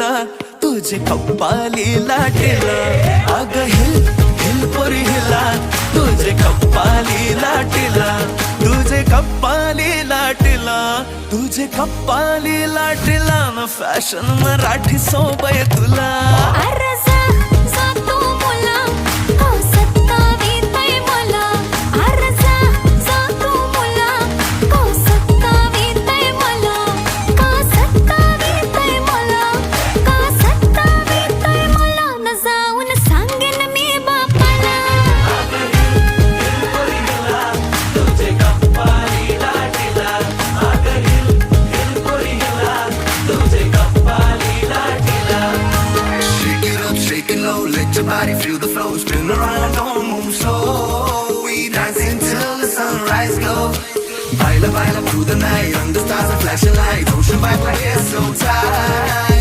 लाटीला तुझे कप्पाली लाटीला अग hill hill पोरी हिला तुझे कप्पाली लाटीला तुझे कप्पाली लाटीला तुझे कप्पाली लाटीला न फॅशन मराठी सोबय तुला Let your body feel the flow, spin around, don't move slow. We dancing till the sunrise glow. Baila, baila through the night, under stars and flashing lights. Ocean vibe like it's so tight.